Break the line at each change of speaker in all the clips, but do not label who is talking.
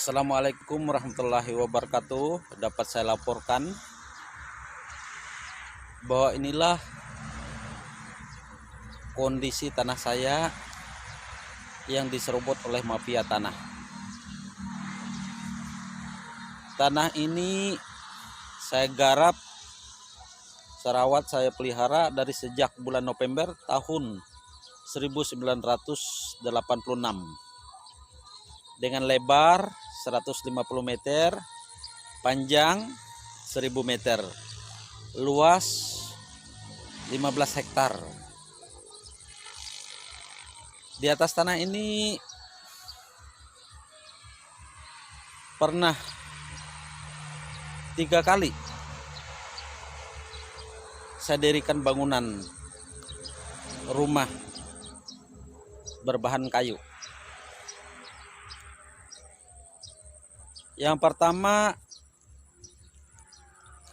Assalamualaikum warahmatullahi wabarakatuh. Dapat saya laporkan bahwa inilah kondisi tanah saya yang diserobot oleh mafia tanah. Tanah ini saya garap, serawat, saya pelihara dari sejak bulan November tahun 1986 dengan lebar 150 meter, panjang 1000 meter, luas 15 hektar. Di atas tanah ini pernah 3 kali saya dirikan bangunan rumah berbahan kayu. Yang pertama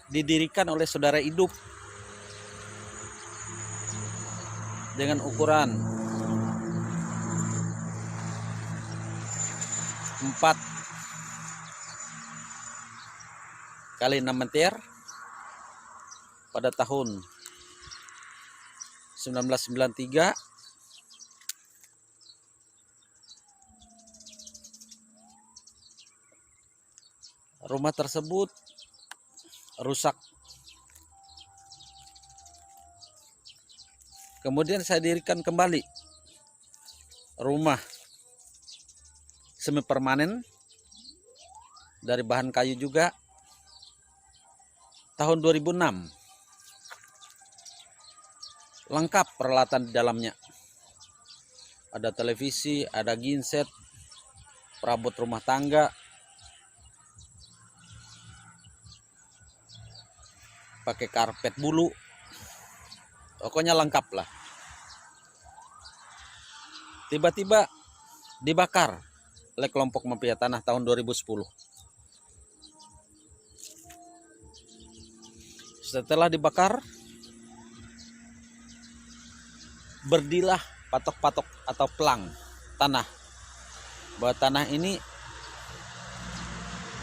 didirikan oleh saudara hidup dengan ukuran 4 x 6 meter pada tahun 1993. Rumah tersebut rusak. Kemudian saya dirikan kembali rumah semi permanen dari bahan kayu juga tahun 2006. Lengkap peralatan di dalamnya. Ada televisi, ada genset, perabot rumah tangga, pakai karpet bulu, pokoknya lengkap lah. Tiba-tiba dibakar oleh kelompok mafia tanah tahun 2010. Setelah dibakar, berdilah patok-patok atau pelang tanah bahwa tanah ini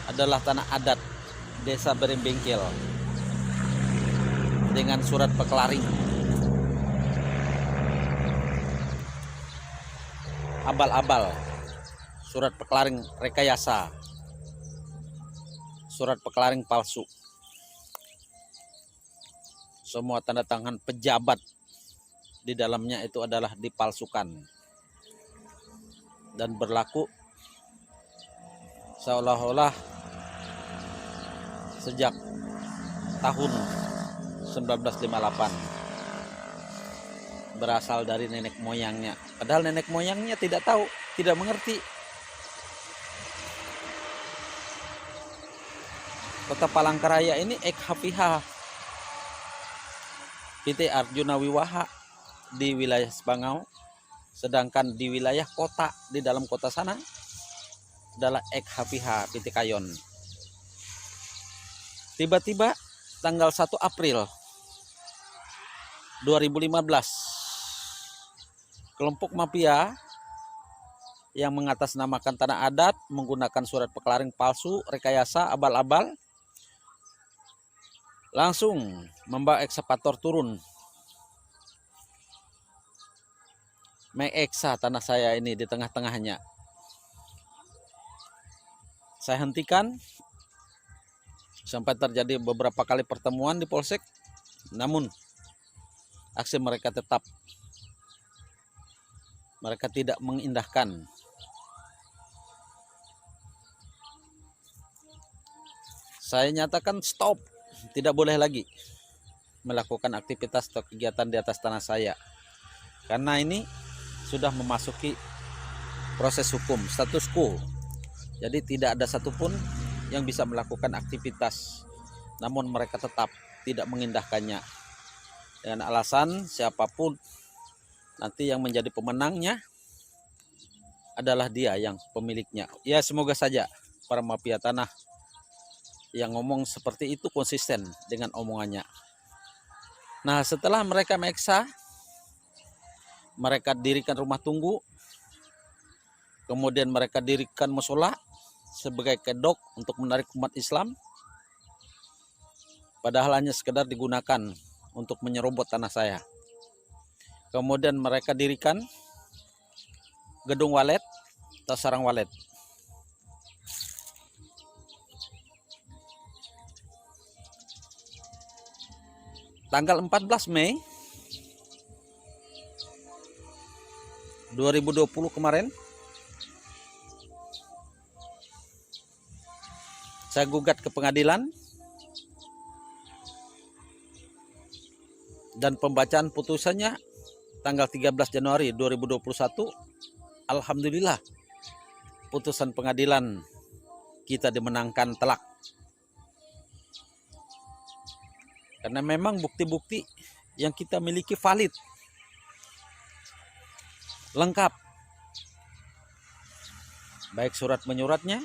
adalah tanah adat Desa Berimbengkel dengan surat peklaring, abal-abal, surat peklaring rekayasa, surat peklaring palsu. Semua tanda tangan pejabat di dalamnya itu adalah dipalsukan dan berlaku seolah-olah sejak tahun 1958, berasal dari nenek moyangnya. Padahal nenek moyangnya tidak tahu, tidak mengerti. Kota Palangkaraya ini ek Hapihah PT Arjuna Wiwaha di wilayah Sebangau, sedangkan di wilayah kota, di dalam kota sana adalah ek Hapihah PT Kayon. Tiba-tiba tanggal 1 April 2015, kelompok mafia yang mengatasnamakan tanah adat menggunakan surat peklaring palsu, rekayasa, abal-abal, langsung membawa ekskavator turun mengeksa tanah saya ini di tengah-tengahnya. Saya hentikan sampai terjadi beberapa kali pertemuan di polsek, namun aksi mereka tetap, mereka tidak mengindahkan. Saya nyatakan stop, tidak boleh lagi melakukan aktivitas atau kegiatan di atas tanah saya, karena ini sudah memasuki proses hukum, status quo. Jadi tidak ada satupun yang bisa melakukan aktivitas, namun mereka tetap tidak mengindahkannya dengan alasan siapapun nanti yang menjadi pemenangnya adalah dia yang pemiliknya. Ya, semoga saja para mafia tanah yang ngomong seperti itu konsisten dengan omongannya. Nah, setelah mereka meksa, mereka dirikan rumah tunggu, kemudian mereka dirikan musola, sebagai kedok untuk menarik umat Islam, padahal hanya sekedar digunakan untuk menyerobot tanah saya. Kemudian mereka dirikan gedung walet atau sarang walet. Tanggal 14 Mei 2020 kemarin, saya gugat ke pengadilan dan pembacaan putusannya tanggal 13 Januari 2021. Alhamdulillah, putusan pengadilan kita dimenangkan telak. Karena memang bukti-bukti yang kita miliki valid, lengkap. Baik surat menyuratnya,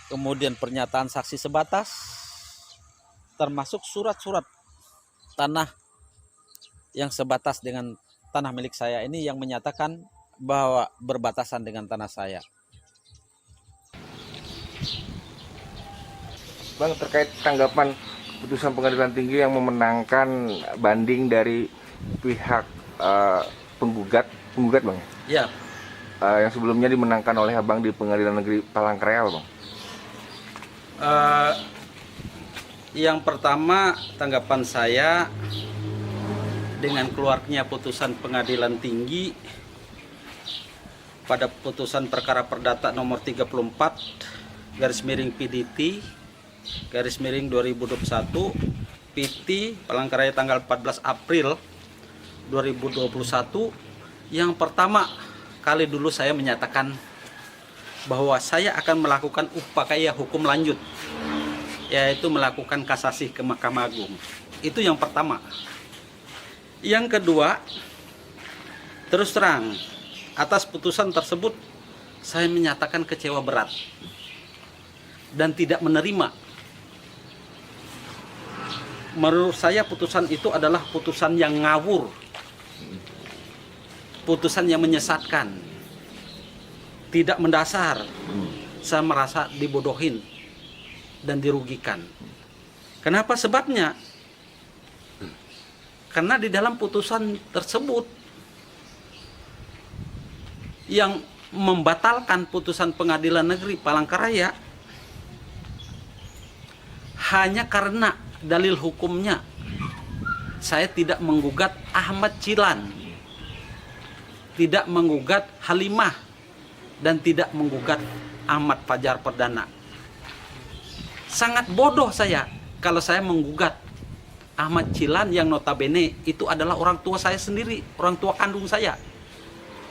kemudian pernyataan saksi sebatas, termasuk surat-surat tanah yang sebatas dengan tanah milik saya ini yang menyatakan bahwa berbatasan dengan tanah saya.
Bang, terkait tanggapan putusan pengadilan tinggi yang memenangkan banding dari pihak penggugat bang,
Ya,
yang sebelumnya dimenangkan oleh abang di pengadilan negeri Palangkaraya, bang.
yang pertama tanggapan saya dengan keluarnya putusan pengadilan tinggi pada putusan perkara perdata nomor 34 garis miring PDT garis miring 2021 PT Palangkaraya tanggal 14 April 2021, yang pertama kali dulu saya menyatakan bahwa saya akan melakukan upaya hukum lanjut, yaitu melakukan kasasi ke Mahkamah Agung. Itu yang pertama. Yang kedua, terus terang atas putusan tersebut saya menyatakan kecewa berat dan tidak menerima. Menurut saya putusan itu adalah putusan yang ngawur, putusan yang menyesatkan, tidak mendasar. Saya merasa dibodohin dan dirugikan. Kenapa sebabnya? Karena di dalam putusan tersebut yang membatalkan putusan pengadilan negeri Palangkaraya hanya karena dalil hukumnya saya tidak menggugat Ahmad Cilan, tidak menggugat Halimah, dan tidak menggugat Ahmad Fajar Perdana. Sangat bodoh saya kalau saya menggugat Ahmad Cilan yang notabene itu adalah orang tua saya sendiri, orang tua kandung saya.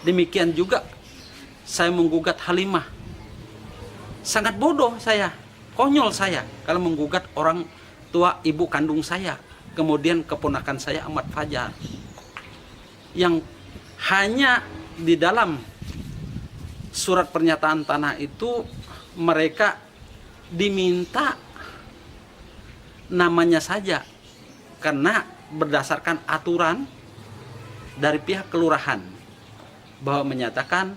Demikian juga saya menggugat Halimah. Sangat bodoh saya, konyol saya kalau menggugat orang tua ibu kandung saya, kemudian keponakan saya Ahmad Fajar, yang hanya di dalam surat pernyataan tanah itu mereka diminta namanya saja, karena berdasarkan aturan dari pihak kelurahan bahwa menyatakan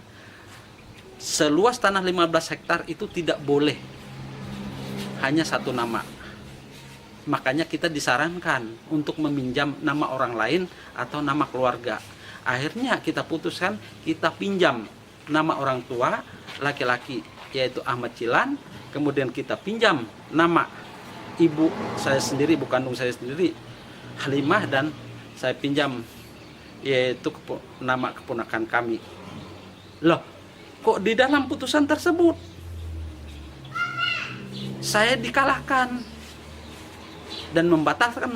seluas tanah 15 hektar itu tidak boleh hanya satu nama. Makanya kita disarankan untuk meminjam nama orang lain atau nama keluarga. Akhirnya kita putuskan kita pinjam nama orang tua laki-laki yaitu Ahmad Cilan, kemudian kita pinjam nama ibu saya sendiri, ibu kandung saya sendiri Halimah, dan saya pinjam yaitu nama keponakan kami. Loh, kok di dalam putusan tersebut saya dikalahkan dan membatalkan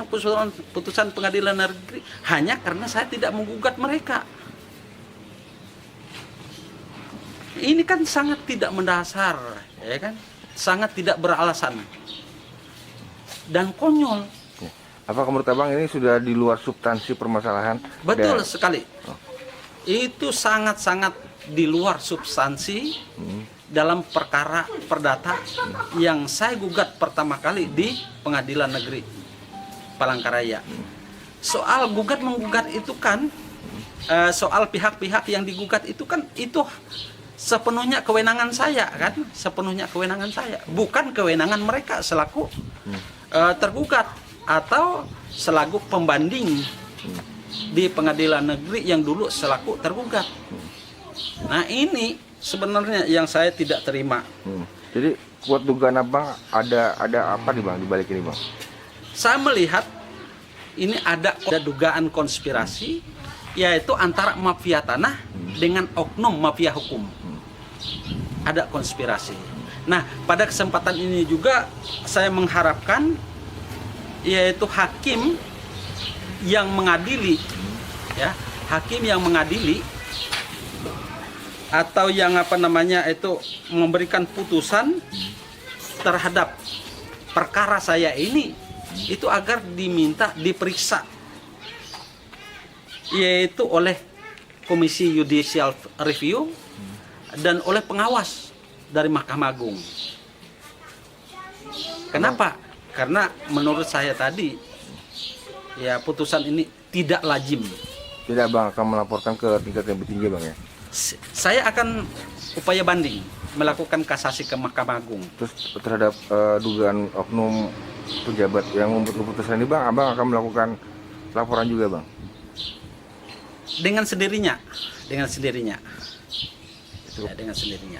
putusan pengadilan negeri hanya karena saya tidak menggugat mereka? Ini kan sangat tidak mendasar, ya kan? Sangat tidak beralasan dan konyol.
Apakah menurut abang ini sudah di luar substansi permasalahan?
Betul sekali. Itu sangat-sangat di luar substansi dalam perkara perdata yang saya gugat pertama kali di pengadilan negeri Palangkaraya. Soal gugat menggugat itu kan soal pihak-pihak yang digugat itu kan itu sepenuhnya kewenangan saya kan, sepenuhnya kewenangan saya, bukan kewenangan mereka selaku tergugat atau selaku pembanding di pengadilan negeri yang dulu selaku tergugat. Nah ini sebenarnya yang saya tidak terima.
Jadi kuat dugaan abang ada apa nih bang di balik ini bang?
Saya melihat ini ada dugaan konspirasi, yaitu antara mafia tanah dengan oknum mafia hukum. Ada konspirasi. Nah, pada kesempatan ini juga saya mengharapkan yaitu hakim yang mengadili, ya, hakim yang mengadili atau yang memberikan putusan terhadap perkara saya ini, itu agar diperiksa yaitu oleh Komisi Judicial Review dan oleh pengawas dari Mahkamah Agung. Kenapa? Karena menurut saya tadi ya putusan ini tidak lazim.
Tidak bang akan melaporkan ke tingkat yang lebih tinggi bang ya?
Saya akan upaya banding, melakukan kasasi ke Mahkamah Agung.
Terus terhadap dugaan oknum pejabat yang membuat keputusan ini bang, abang akan melakukan laporan juga bang?
Dengan sendirinya, dengan sendirinya. Ya, dengan sendirinya.